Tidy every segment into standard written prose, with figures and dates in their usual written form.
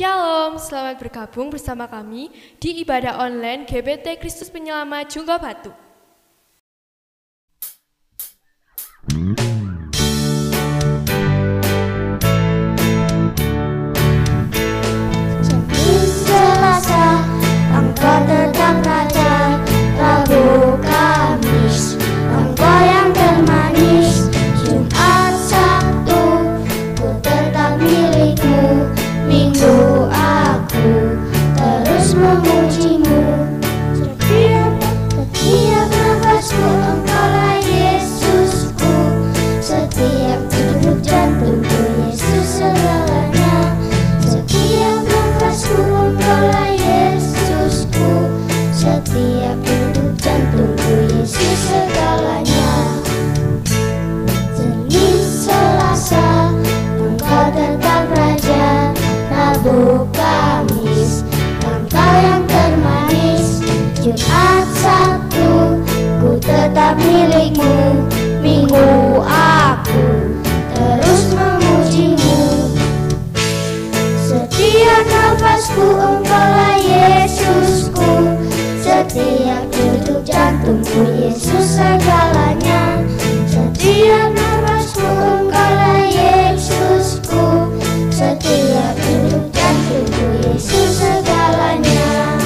Shalom, selamat bergabung bersama kami di ibadah online GBT Kristus Penyelamat Jungga Batu. Senin Selasa, Engkau tetap Raja. Rabu Kamis, Engkau yang termanis. Jumat Sabtu, ku tetap milikmu. Minggu aku terus memujimu. Setiap nafasku Engkaulah Yesusku. Setiap denyut jantungku Yesus segalanya. Setiap nafasku Engkaulah Yesusku. Setiap denyut jantungku Yesus segalanya. Senin Selasa, Engkau tetap Raja. Rabu Kamis, Engkau yang termanis. Jumat Sabtu, ku tetap milikmu. Minggu aku terus memujimu. Setiap nafasku Engkaulah Yesusku. Setiap denyut jantungku Yesus segalanya. Setiap nafasku Engkaulah Yesusku. Setiap denyut jantungku Yesus segalanya.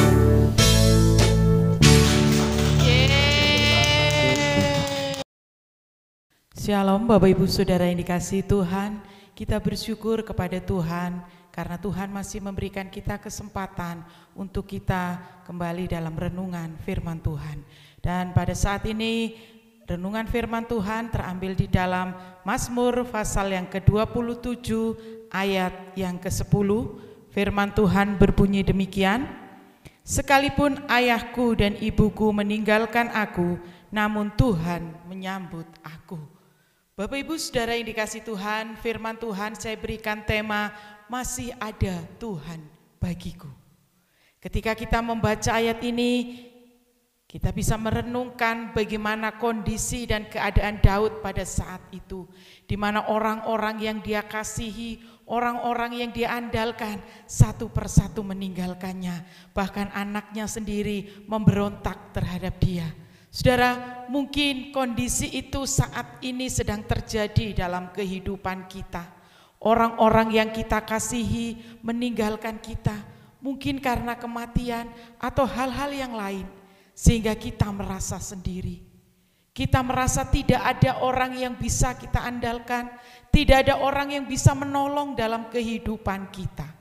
Shalom Bapak Ibu Saudara yang dikasihi Tuhan, kita bersyukur kepada Tuhan karena Tuhan masih memberikan kita kesempatan untuk kita kembali dalam renungan firman Tuhan. Dan pada saat ini renungan firman Tuhan terambil di dalam Mazmur pasal yang ke-27 ayat yang ke-10. Firman Tuhan berbunyi demikian: sekalipun ayahku dan ibuku meninggalkan aku, namun Tuhan menyambut aku. Bapak Ibu Saudara yang dikasihi Tuhan, firman Tuhan saya berikan tema masih ada Tuhan bagiku. Ketika kita membaca ayat ini, kita bisa merenungkan bagaimana kondisi dan keadaan Daud pada saat itu, di mana orang-orang yang dia kasihi, orang-orang yang dia andalkan, satu persatu meninggalkannya. Bahkan anaknya sendiri memberontak terhadap dia. Saudara, mungkin kondisi itu saat ini sedang terjadi dalam kehidupan kita. Orang-orang yang kita kasihi meninggalkan kita, mungkin karena kematian atau hal-hal yang lain, sehingga kita merasa sendiri. Kita merasa tidak ada orang yang bisa kita andalkan, tidak ada orang yang bisa menolong dalam kehidupan kita.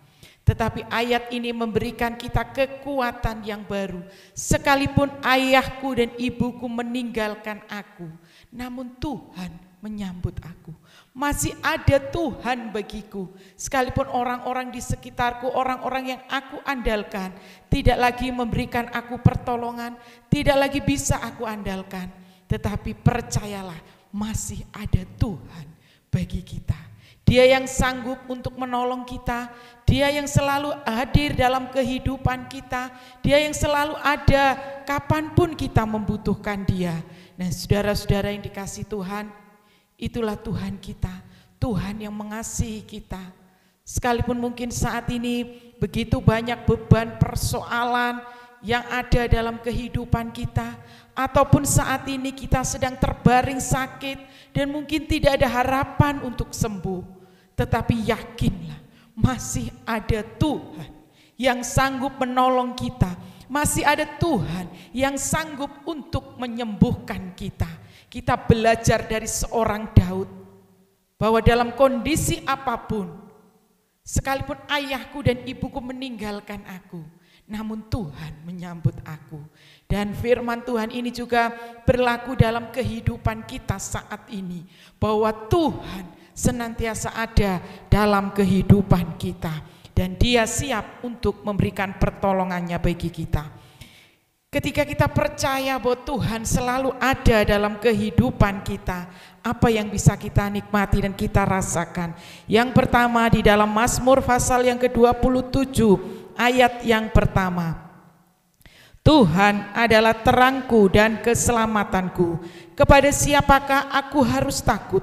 Tetapi ayat ini memberikan kita kekuatan yang baru. Sekalipun ayahku dan ibuku meninggalkan aku, namun Tuhan menyambut aku. Masih ada Tuhan bagiku. Sekalipun orang-orang di sekitarku, orang-orang yang aku andalkan, tidak lagi memberikan aku pertolongan, tidak lagi bisa aku andalkan. Tetapi percayalah, masih ada Tuhan bagi kita. Dia yang sanggup untuk menolong kita, Dia yang selalu hadir dalam kehidupan kita, Dia yang selalu ada kapanpun kita membutuhkan Dia. Nah, saudara-saudara yang dikasihi Tuhan, itulah Tuhan kita, Tuhan yang mengasihi kita. Sekalipun mungkin saat ini begitu banyak beban persoalan yang ada dalam kehidupan kita, ataupun saat ini kita sedang terbaring sakit dan mungkin tidak ada harapan untuk sembuh. Tetapi yakinlah, masih ada Tuhan yang sanggup menolong kita. Masih ada Tuhan yang sanggup untuk menyembuhkan kita. Kita belajar dari seorang Daud, bahwa dalam kondisi apapun, sekalipun ayahku dan ibuku meninggalkan aku, namun Tuhan menyambut aku. Dan firman Tuhan ini juga berlaku dalam kehidupan kita saat ini, bahwa Tuhan senantiasa ada dalam kehidupan kita, dan Dia siap untuk memberikan pertolongannya bagi kita. Ketika kita percaya bahwa Tuhan selalu ada dalam kehidupan kita, apa yang bisa kita nikmati dan kita rasakan? Yang pertama di dalam Mazmur pasal yang ke-27 ayat yang pertama. Tuhan adalah terangku dan keselamatanku. Kepada siapakah aku harus takut?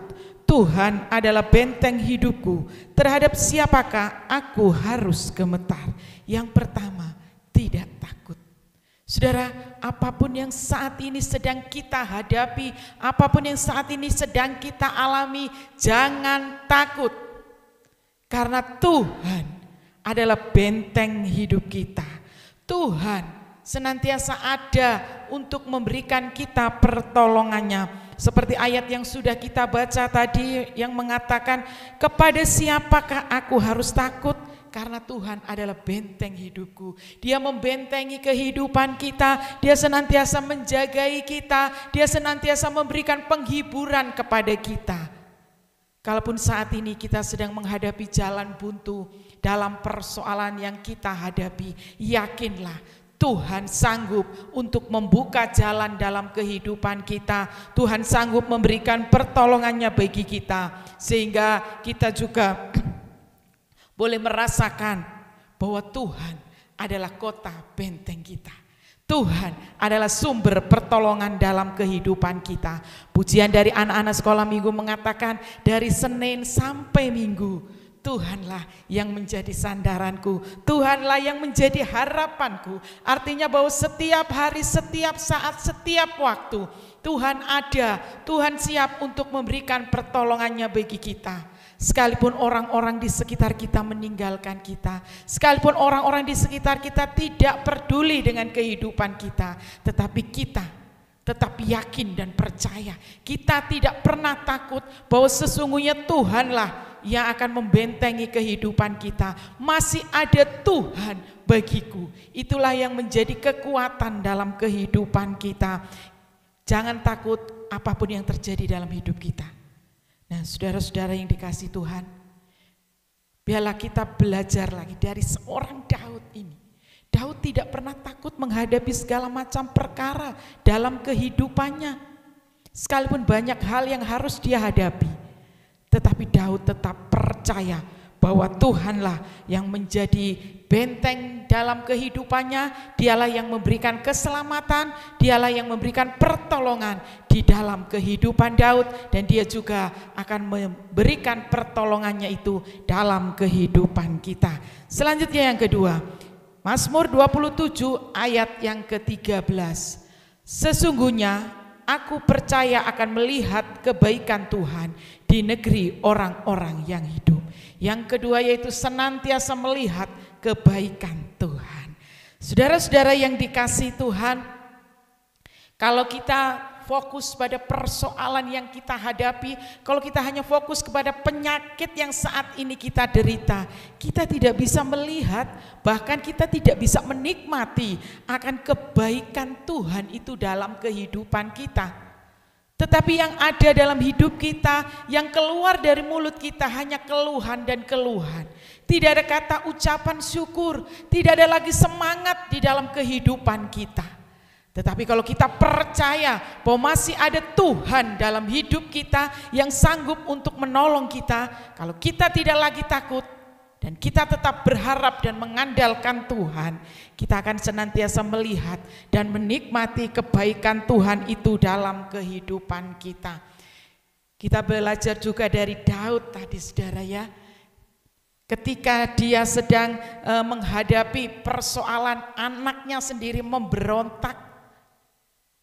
Tuhan adalah benteng hidupku. Terhadap siapakah aku harus gemetar? Yang pertama, tidak takut. Saudara, apapun yang saat ini sedang kita hadapi, apapun yang saat ini sedang kita alami, jangan takut. Karena Tuhan adalah benteng hidup kita. Tuhan senantiasa ada untuk memberikan kita pertolongannya. Seperti ayat yang sudah kita baca tadi yang mengatakan, kepada siapakah aku harus takut? Karena Tuhan adalah benteng hidupku. Dia membentengi kehidupan kita. Dia senantiasa menjagai kita. Dia senantiasa memberikan penghiburan kepada kita. Kalaupun saat ini kita sedang menghadapi jalan buntu dalam persoalan yang kita hadapi, yakinlah Tuhan sanggup untuk membuka jalan dalam kehidupan kita. Tuhan sanggup memberikan pertolongannya bagi kita, sehingga kita juga boleh merasakan bahwa Tuhan adalah kota benteng kita. Tuhan adalah sumber pertolongan dalam kehidupan kita. Pujian dari anak-anak sekolah minggu mengatakan, dari Senin sampai Minggu, Tuhanlah yang menjadi sandaranku, Tuhanlah yang menjadi harapanku. Artinya bahwa setiap hari, setiap saat, setiap waktu Tuhan ada, Tuhan siap untuk memberikan pertolongannya bagi kita. Sekalipun orang-orang di sekitar kita meninggalkan kita, sekalipun orang-orang di sekitar kita tidak peduli dengan kehidupan kita, tetapi kita tetap yakin dan percaya. Kita tidak pernah takut bahwa sesungguhnya Tuhanlah yang akan membentengi kehidupan kita. Masih ada Tuhan bagiku. Itulah yang menjadi kekuatan dalam kehidupan kita. Jangan takut apapun yang terjadi dalam hidup kita. Nah, saudara-saudara yang dikasihi Tuhan, biarlah kita belajar lagi dari seorang Daud ini. Daud tidak pernah takut menghadapi segala macam perkara dalam kehidupannya. Sekalipun banyak hal yang harus dia hadapi, tetapi Daud tetap percaya bahwa Tuhanlah yang menjadi benteng dalam kehidupannya. Dialah yang memberikan keselamatan, dialah yang memberikan pertolongan di dalam kehidupan Daud, dan dia juga akan memberikan pertolongannya itu dalam kehidupan kita. Selanjutnya yang kedua, Mazmur 27 ayat yang ke-13. Sesungguhnya aku percaya akan melihat kebaikan Tuhan di negeri orang-orang yang hidup. Yang kedua yaitu senantiasa melihat kebaikan Tuhan. Saudara-saudara yang dikasihi Tuhan, kalau kita fokus pada persoalan yang kita hadapi, kalau kita hanya fokus kepada penyakit yang saat ini kita derita, kita tidak bisa melihat, bahkan kita tidak bisa menikmati akan kebaikan Tuhan itu dalam kehidupan kita. Tetapi yang ada dalam hidup kita, yang keluar dari mulut kita hanya keluhan dan keluhan. Tidak ada kata ucapan syukur, tidak ada lagi semangat di dalam kehidupan kita. Tetapi kalau kita percaya bahwa masih ada Tuhan dalam hidup kita yang sanggup untuk menolong kita, kalau kita tidak lagi takut dan kita tetap berharap dan mengandalkan Tuhan, kita akan senantiasa melihat dan menikmati kebaikan Tuhan itu dalam kehidupan kita. Kita belajar juga dari Daud tadi, saudara ya. Ketika dia sedang menghadapi persoalan, anaknya sendiri memberontak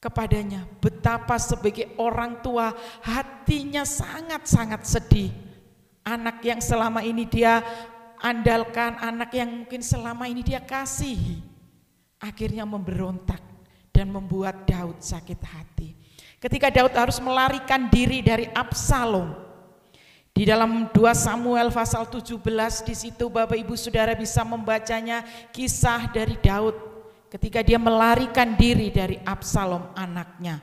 kepadanya, betapa sebagai orang tua hatinya sangat-sangat sedih. Anak yang selama ini dia andalkan, anak yang mungkin selama ini dia kasihi, akhirnya memberontak dan membuat Daud sakit hati. Ketika Daud harus melarikan diri dari Absalom, di dalam 2 Samuel pasal 17, di situ Bapak Ibu Saudara bisa membacanya, kisah dari Daud ketika dia melarikan diri dari Absalom anaknya.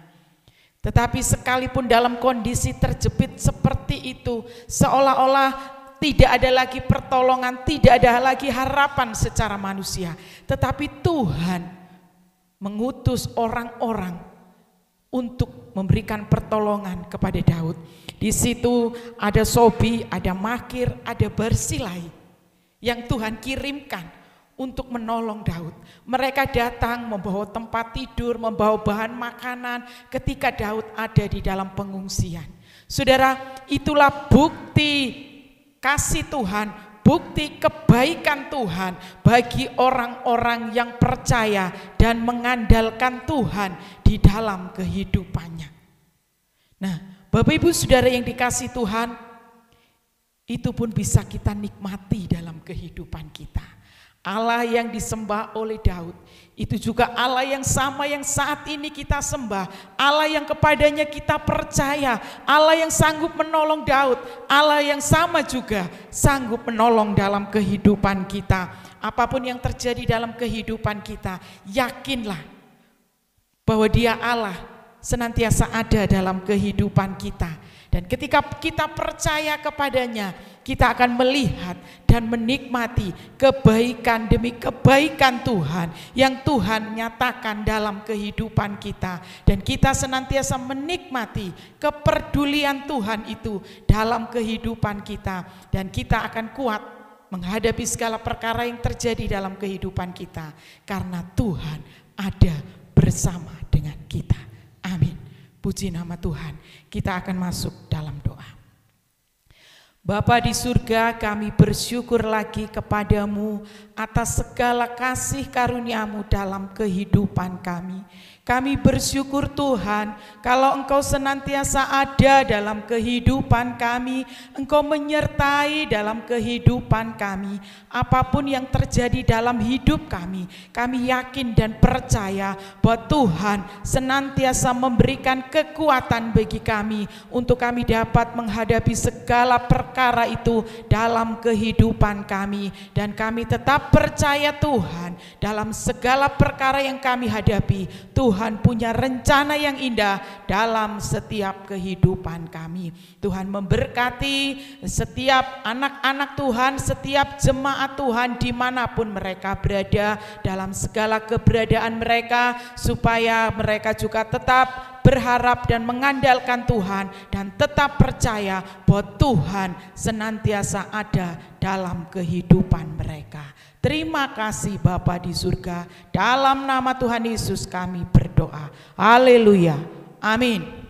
Tetapi sekalipun dalam kondisi terjepit seperti itu, seolah-olah tidak ada lagi pertolongan, tidak ada lagi harapan secara manusia. Tetapi Tuhan mengutus orang-orang untuk memberikan pertolongan kepada Daud. Di situ ada Sobi, ada Makir, ada Barzilai yang Tuhan kirimkan untuk menolong Daud. Mereka datang membawa tempat tidur, membawa bahan makanan ketika Daud ada di dalam pengungsian. Saudara, itulah bukti kasih Tuhan, bukti kebaikan Tuhan bagi orang-orang yang percaya dan mengandalkan Tuhan di dalam kehidupannya. Nah, Bapak Ibu Saudara yang dikasih Tuhan, itu pun bisa kita nikmati dalam kehidupan kita. Allah yang disembah oleh Daud, itu juga Allah yang sama yang saat ini kita sembah. Allah yang kepadanya kita percaya, Allah yang sanggup menolong Daud, Allah yang sama juga sanggup menolong dalam kehidupan kita. Apapun yang terjadi dalam kehidupan kita, yakinlah bahwa Dia Allah senantiasa ada dalam kehidupan kita. Dan ketika kita percaya kepadanya, kita akan melihat dan menikmati kebaikan demi kebaikan Tuhan yang Tuhan nyatakan dalam kehidupan kita. Dan kita senantiasa menikmati kepedulian Tuhan itu dalam kehidupan kita. Dan kita akan kuat menghadapi segala perkara yang terjadi dalam kehidupan kita, karena Tuhan ada bersama dengan kita. Amin. Puji nama Tuhan. Kita akan masuk dalam doa. Bapa di surga, kami bersyukur lagi kepadamu atas segala kasih karunia-Mu dalam kehidupan kami. Kami bersyukur Tuhan, kalau Engkau senantiasa ada dalam kehidupan kami, Engkau menyertai dalam kehidupan kami. Apapun yang terjadi dalam hidup kami yakin dan percaya bahwa Tuhan senantiasa memberikan kekuatan bagi kami untuk kami dapat menghadapi segala perkara itu dalam kehidupan kami. Dan kami tetap percaya Tuhan, dalam segala perkara yang kami hadapi, Tuhan punya rencana yang indah dalam setiap kehidupan kami. Tuhan memberkati setiap anak-anak Tuhan, setiap jemaat Tuhan dimanapun mereka berada, dalam segala keberadaan mereka, supaya mereka juga tetap berharap dan mengandalkan Tuhan dan tetap percaya bahwa Tuhan senantiasa ada dalam kehidupan mereka. Terima kasih Bapa di surga, dalam nama Tuhan Yesus kami berdoa. Haleluya. Amin.